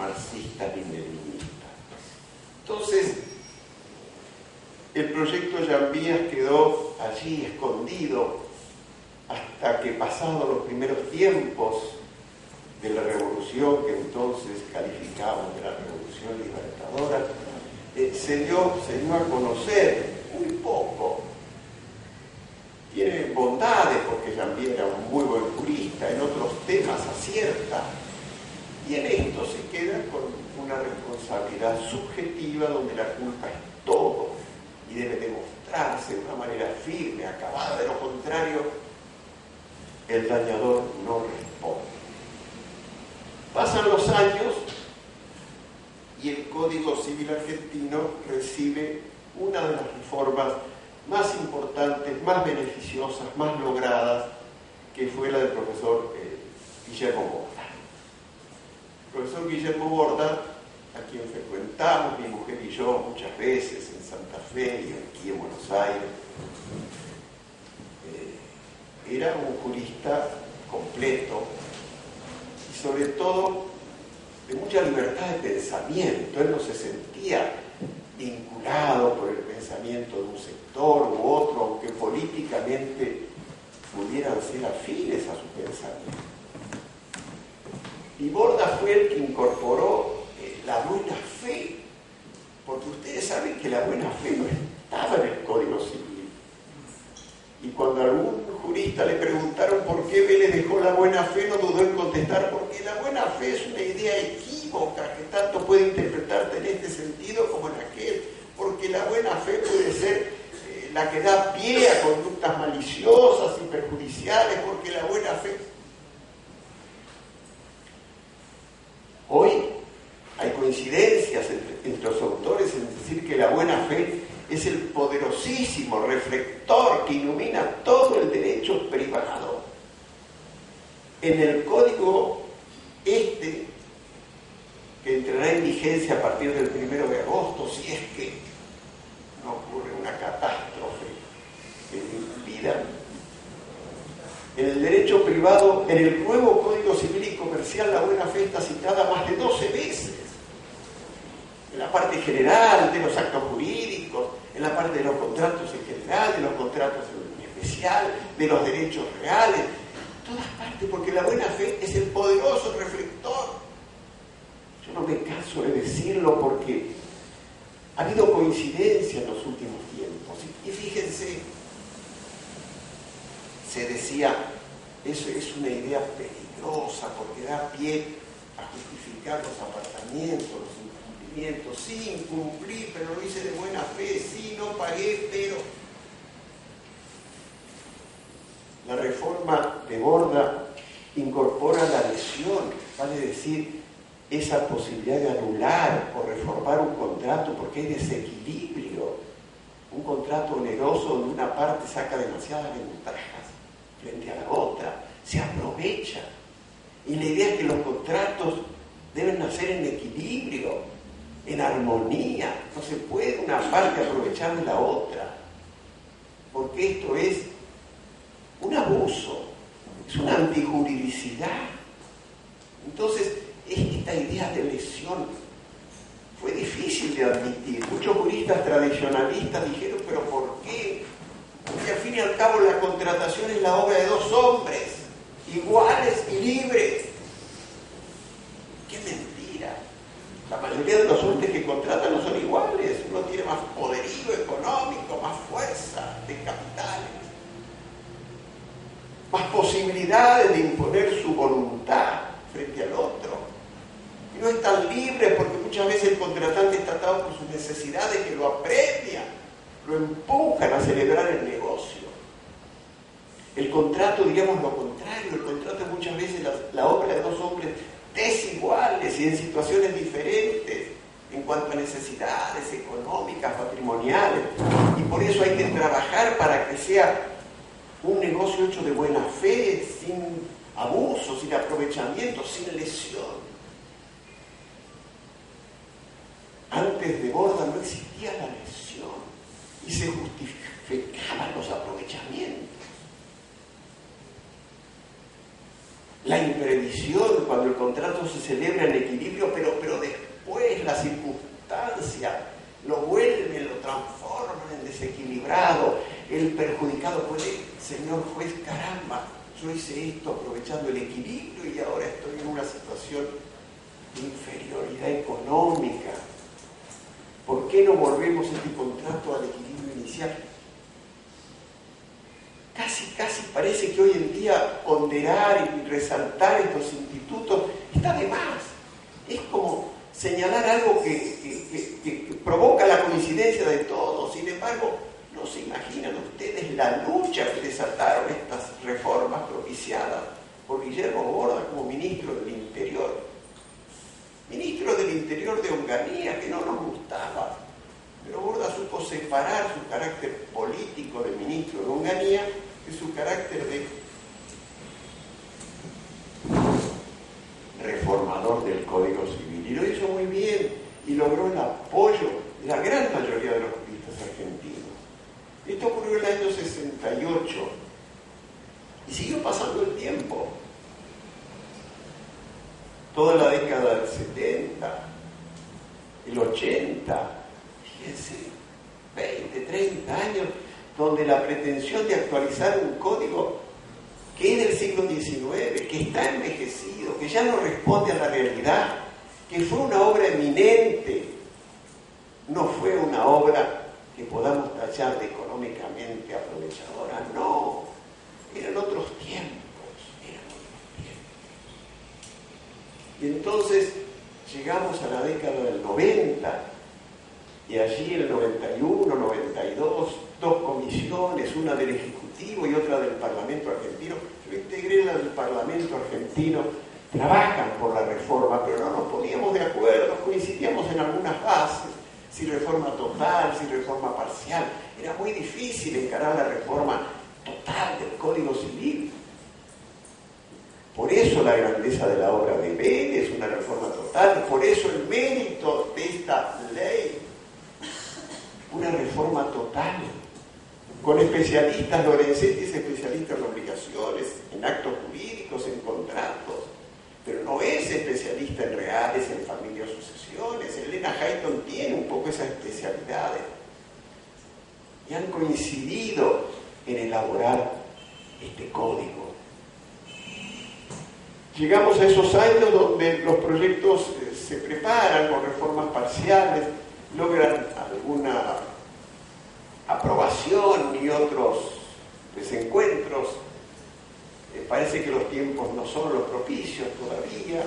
marxistas-leninistas. Entonces, el proyecto Llambias quedó allí escondido hasta que, pasados los primeros tiempos de la revolución, que entonces calificamos de la revolución libertadora, se dio a conocer muy poco. Tiene bondades, porque Llambias era un muy buen jurista, en otros temas acierta, y en esto se queda con una responsabilidad subjetiva donde la culpa es todo y debe demostrarse de una manera firme, acabada. De lo contrario, el dañador no responde. Pasan los años y el Código Civil argentino recibe una de las reformas más importantes, más beneficiosas, más logradas, que fue la del profesor Guillermo Borda. El profesor Guillermo Borda, a quien frecuentamos mi mujer y yo muchas veces en Santa Fe y aquí en Buenos Aires, era un jurista completo y sobre todo de mucha libertad de pensamiento. Él no se sentía vinculado por el pensamiento de un sector u otro, aunque políticamente pudieran ser afines a su pensamiento. Y Borda fue el que incorporó la buena fe, porque ustedes saben que la buena fe no estaba en el Código Civil. Y cuando a algún jurista le preguntaron por qué Vélez dejó la buena fe, no dudó en contestar: porque la buena fe es una idea equívoca que tanto puede interpretarse en este sentido como en aquel. Porque la buena fe puede ser la que da pie a conductas maliciosas y perjudiciales, porque la buena fe... Hoy hay coincidencias entre los autores en decir que la buena fe es el poderosísimo reflector que ilumina todo el derecho privado. En el código que entrará en vigencia a partir del 1 de agosto, si es que no ocurre una catástrofe que lo impida, en el derecho privado, en el nuevo Código Civil y Comercial, la buena fe está citada más de 12 veces. En la parte general de los actos jurídicos, en la parte de los contratos en general, de los contratos en especial, de los derechos reales, en todas partes, porque la buena fe es el poderoso reflector. Yo no me canso de decirlo porque ha habido coincidencia en los últimos tiempos. Y fíjense, se decía, eso es una idea peligrosa porque da pie a justificar los apartamientos, los incumplimientos. Sí, incumplí, pero lo hice de buena fe. Sí, no pagué, pero... La reforma de Borda incorpora la lesión, vale decir, esa posibilidad de anular o reformar un contrato porque hay desequilibrio. Un contrato oneroso donde una parte saca demasiadas ventajas frente a la otra, se aprovecha. Y la idea es que los contratos deben nacer en equilibrio, en armonía. No se puede una parte aprovechar de la otra, porque esto es un abuso, es una antijuridicidad. Entonces, esta idea de lesión fue difícil de admitir. Muchos juristas tradicionalistas dijeron: ¿pero por qué? Porque al fin y al cabo la contratación es la obra de dos hombres, iguales y libres. ¡Qué mentira! La mayoría de los hombres que contratan no son iguales. Uno tiene más poderío económico, más fuerza de capitales, más posibilidades de imponer su voluntad frente al otro. Y no es tan libre porque muchas veces el contratante está atado por sus necesidades que lo apremian, lo empujan a celebrar el negocio. El contrato, digamos lo contrario, el contrato es muchas veces la obra de dos hombres desiguales y en situaciones diferentes en cuanto a necesidades económicas, patrimoniales, y por eso hay que trabajar para que sea un negocio hecho de buena fe, sin abuso, sin aprovechamiento, sin lesión. Antes de Borda no existía la lesión y se justificaban los aprovechamientos. La imprevisión, cuando el contrato se celebra en equilibrio, pero perjudicado puede, señor juez, caramba, yo hice esto aprovechando el equilibrio y ahora estoy en una situación de inferioridad económica. ¿Por qué no volvemos este contrato al equilibrio inicial? Casi parece que hoy en día ponderar y resaltar estos institutos está de más. Es como señalar algo que provoca la coincidencia de todos. Sin embargo, no se imaginan ustedes la lucha que desataron estas reformas propiciadas por Guillermo Borda como ministro del Interior. Ministro del Interior de Onganía, que no nos gustaba. Pero Borda supo separar su carácter político de ministro de Onganía de su carácter de reformador del Código Civil. Y lo hizo muy bien y logró el apoyo de la gran mayoría de los juristas argentinos. Esto ocurrió en el año 68 y siguió pasando el tiempo. Toda la década del 70, el 80, fíjense, 20, 30 años, donde la pretensión de actualizar un código que es del siglo XIX, que está envejecido, que ya no responde a la realidad, que fue una obra eminente, no fue una obra que podamos tachar de económicamente aprovechadora, no, eran otros tiempos. Y entonces llegamos a la década del 90, y allí en el 91, 92, dos comisiones, una del Ejecutivo y otra del Parlamento argentino. Yo integré la del Parlamento argentino, trabajan por la reforma, pero no nos poníamos de acuerdo, coincidíamos en algunas bases, si reforma total, si reforma parcial. Era muy difícil encarar la reforma total del Código Civil. Por eso la grandeza de la obra de Vélez, una reforma total, por eso el mérito de esta ley, una reforma total, con especialistas. Lorenzetti es especialista en obligaciones, en actos jurídicos, en contratos, pero no es especialista en reales, en familias o sucesiones. Elena Hayton tiene un poco esas especialidades y han coincidido en elaborar este código. Llegamos a esos años donde los proyectos se preparan con reformas parciales, logran alguna aprobación y otros desencuentros. Parece que los tiempos no son los propicios todavía.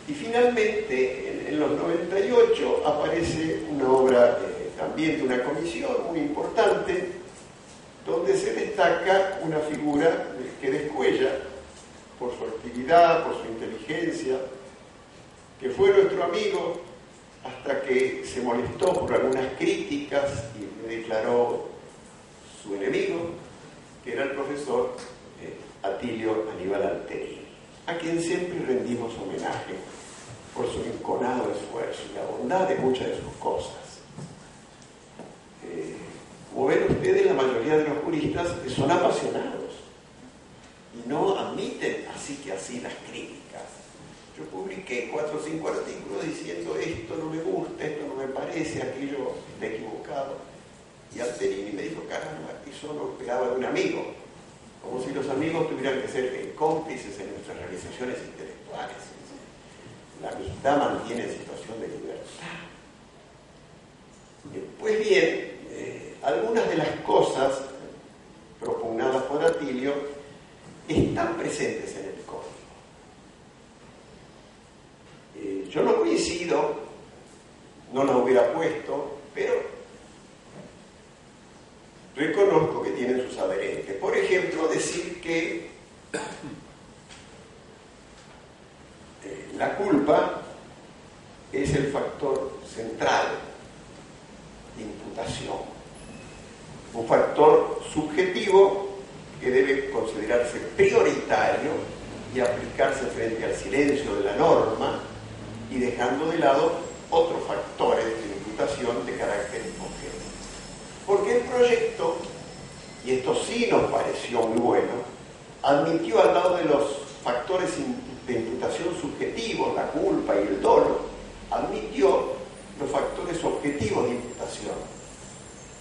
Y finalmente, en los 98, aparece una obra también de una comisión muy importante, donde se destaca una figura que descuella por su actividad, por su inteligencia, que fue nuestro amigo hasta que se molestó por algunas críticas y me declaró su enemigo, que era el profesor Atilio Aníbal Alterini, a quien siempre rendimos homenaje por su enconado esfuerzo y la bondad de muchas de sus cosas. Como ven ustedes, la mayoría de los juristas son apasionados y no admiten así que así las críticas. Yo publiqué 4 o 5 artículos diciendo esto no me gusta, esto no me parece, aquello está equivocado. Y Alterini me dijo, caramba, eso lo esperaba de un amigo. Como si los amigos tuvieran que ser cómplices en nuestras realizaciones intelectuales. La amistad mantiene situación de libertad. Pues bien, algunas de las cosas propugnadas por Atilio están presentes en el código. Yo no coincido, no las hubiera puesto, pero reconozco que tienen sus adherentes. Por ejemplo, decir que la culpa es el factor central de imputación, un factor subjetivo que debe considerarse prioritario y aplicarse frente al silencio de la norma y dejando de lado otros factores de imputación de carácter objetivo. Porque el proyecto, y esto sí nos pareció muy bueno, admitió al lado de los factores de imputación subjetivos, la culpa y el dolo, admitió los factores objetivos de imputación.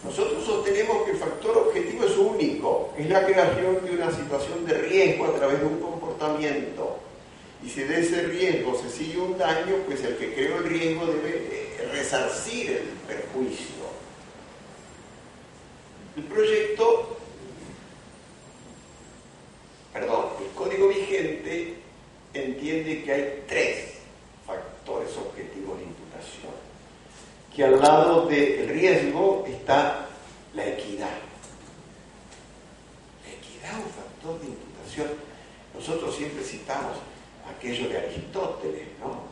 Nosotros sostenemos que el factor objetivo es único, es la creación de una situación de riesgo a través de un comportamiento. Y si de ese riesgo se sigue un daño, pues el que creó el riesgo debe resarcir el perjuicio. El código vigente entiende que hay 3 factores objetivos de imputación, que al lado del riesgo está la equidad. La equidad es un factor de imputación. Nosotros siempre citamos aquello de Aristóteles, ¿no?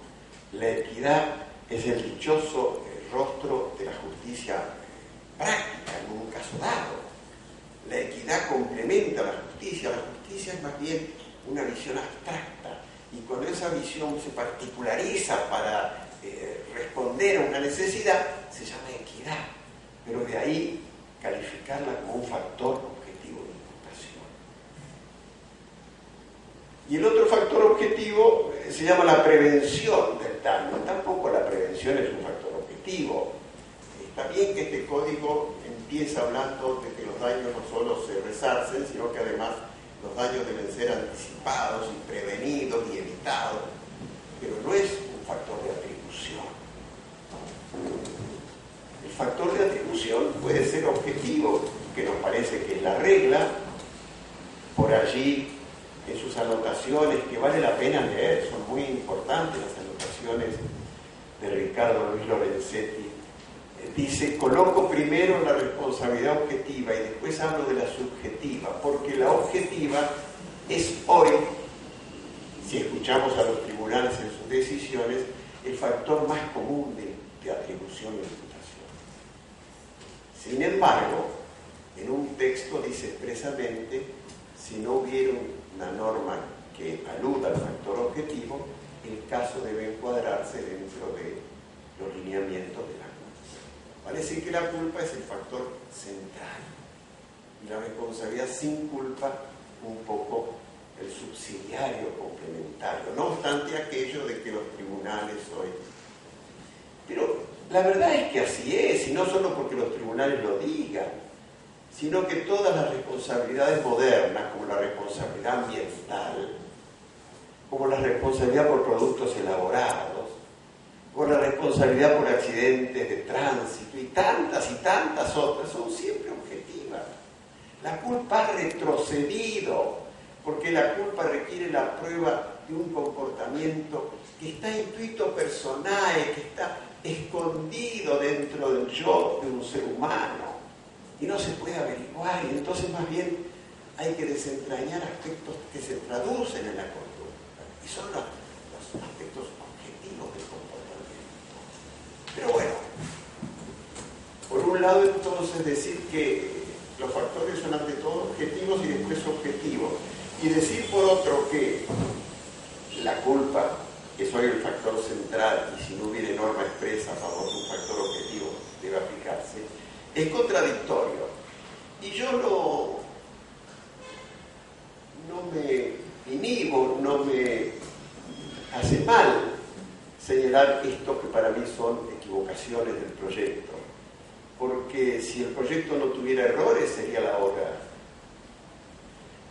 La equidad es el dichoso rostro de la justicia práctica en un caso dado. La equidad complementa la justicia. La justicia es más bien una visión abstracta, y cuando esa visión se particulariza para responder a una necesidad, se llama equidad, pero de ahí calificarla como un factor objetivo de imputación. Y el otro factor objetivo se llama la prevención del daño. Tampoco la prevención es un factor objetivo. Está bien que este código empieza hablando de que los daños no solo se resarcen, sino que además los daños deben ser anticipados y prevenidos y evitados, pero no es un factor de atribución. El factor de atribución puede ser objetivo, que nos parece que es la regla. Por allí, en sus anotaciones, que vale la pena leer, son muy importantes las anotaciones de Ricardo Luis Lorenzetti, dice: coloco primero la responsabilidad objetiva y después hablo de la subjetiva, porque la objetiva es hoy, si escuchamos a los tribunales en sus decisiones, el factor más común de atribución e imputación. Sin embargo, en un texto dice expresamente: si no hubiera una norma que aluda al factor objetivo, el caso debe encuadrarse dentro de los lineamientos de la culpa. Parece que la culpa es el factor central y la responsabilidad sin culpa un poco el subsidiario complementario, no obstante aquello de que los tribunales hoy... Pero la verdad es que así es, y no solo porque los tribunales lo digan, sino que todas las responsabilidades modernas, como la responsabilidad ambiental, como la responsabilidad por productos elaborados, o la responsabilidad por accidentes de tránsito, y tantas otras, son siempre objetivas. La culpa ha retrocedido, porque la culpa requiere la prueba de un comportamiento que está intuito personal, que está escondido dentro del yo de un ser humano, y no se puede averiguar, y entonces más bien hay que desentrañar aspectos que se traducen en la conducta, y son los aspectos objetivos del comportamiento. Pero bueno, por un lado entonces decir que los factores son ante todo objetivos y después subjetivos, y decir por otro que la culpa es hoy el factor central, y si no hubiera norma expresa a favor de un factor objetivo debe aplicarse, es contradictorio. Y yo no me inhibo, no me hace mal señalar esto que para mí son equivocaciones del proyecto, porque si el proyecto no tuviera errores sería la obra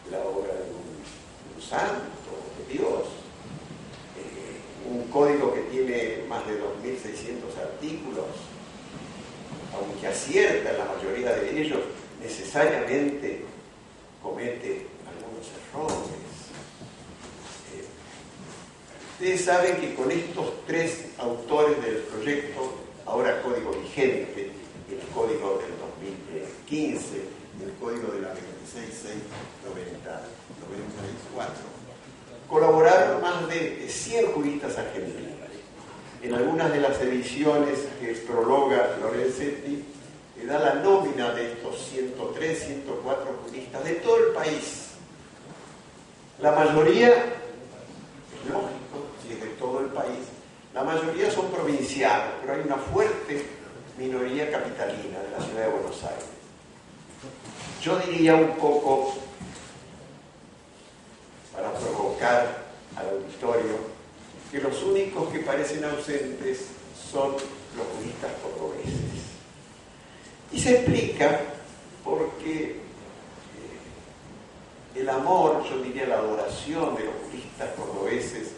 de un santo, de Dios. Un código que tiene más de 2.600 artículos, aunque acierta en la mayoría de ellos, necesariamente comete algunos errores. Ustedes saben que con estos 3 autores del proyecto, ahora código vigente, el código del 2015, el código de la 26.694, colaboraron más de 100 juristas argentinos. En algunas de las ediciones que prologa Lorenzetti, le da la nómina de estos 103, 104 juristas de todo el país. La mayoría, es lógico, si es de todo el país, la mayoría son provincianos, pero hay una fuerte minoría capitalina de la ciudad de Buenos Aires. Yo diría un poco, para provocar al auditorio, que los únicos que parecen ausentes son los juristas cordobeses. Y se explica porque el amor, yo diría la adoración de los juristas cordobeses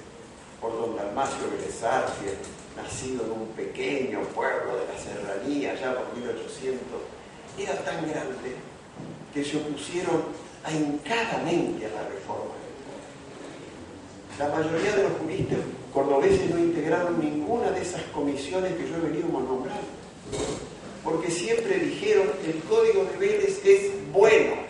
por don Dalmacio Vélez Arfiel, nacido en un pequeño pueblo de la serranía, ya por 1800, era tan grande que se opusieron ahincadamente a la reforma. La mayoría de los juristas cordobeses no integraron ninguna de esas comisiones que yo he venido nombrando, porque siempre dijeron que el Código de Vélez es bueno,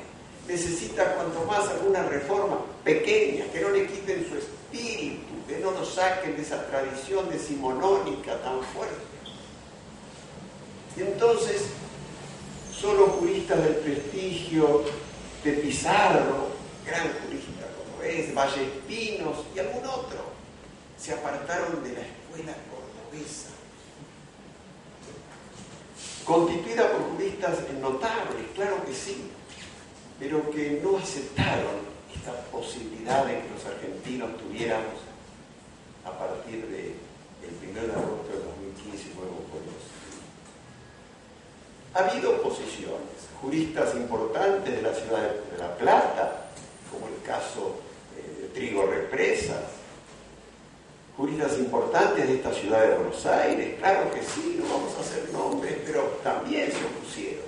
necesita cuanto más alguna reforma pequeña, que no le quiten su espíritu, que no nos saquen de esa tradición decimonónica tan fuerte. Y entonces, solo juristas del prestigio de Pizarro, gran jurista como es, Vallespinos y algún otro, se apartaron de la escuela cordobesa, constituida por juristas notables, claro que sí, pero que no aceptaron esta posibilidad de que los argentinos tuviéramos a partir del 1 de agosto de 2015 nuevo Código Civil. Ha habido oposiciones, juristas importantes de la ciudad de La Plata, como el caso de Trigo Represas, juristas importantes de esta ciudad de Buenos Aires, claro que sí, no vamos a hacer nombres, pero también se opusieron.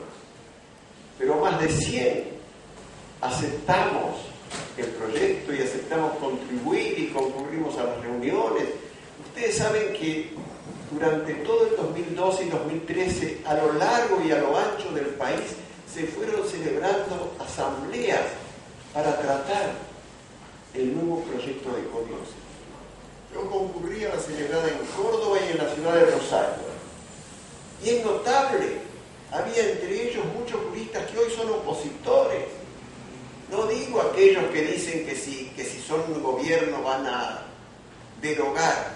Pero más de 100 aceptamos el proyecto y aceptamos contribuir y concurrimos a las reuniones. Ustedes saben que durante todo el 2012 y 2013, a lo largo y a lo ancho del país, se fueron celebrando asambleas para tratar el nuevo proyecto de Código Civil. Yo concurrí a la celebrada en Córdoba y en la ciudad de Rosario. Y es notable, había entre ellos muchos juristas que hoy son opositores. No digo aquellos que dicen que si son un gobierno van a derogar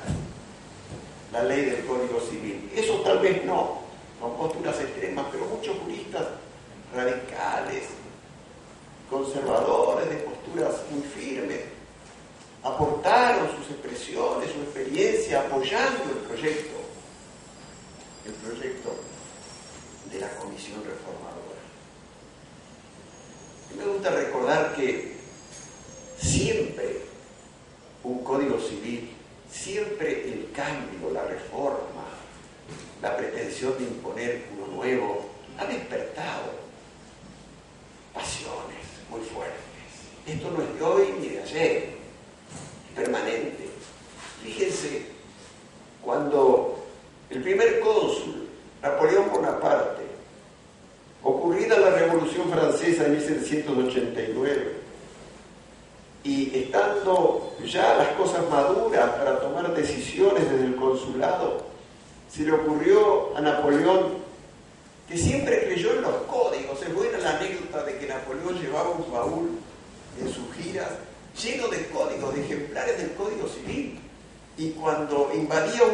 la ley del Código Civil. Eso tal vez no, son posturas extremas, pero muchos juristas radicales, conservadores, de posturas muy firmes, aportaron sus expresiones, su experiencia, apoyando el proyecto de la Comisión Reformadora. Y me gusta recordar que siempre un Código Civil, siempre el cambio, la reforma, la pretensión de imponer uno nuevo, ha despertado pasiones muy fuertes. Esto no es de hoy ni de ayer, es permanente. Fíjense, cuando el primer cónsul, Napoleón Bonaparte, ocurrida la Revolución Francesa de 1789, y estando ya las cosas maduras para tomar decisiones desde el consulado, se le ocurrió a Napoleón, que siempre creyó en los códigos. Es buena la anécdota de que Napoleón llevaba un baúl en sus giras lleno de códigos, de ejemplares del Código Civil, y cuando invadía un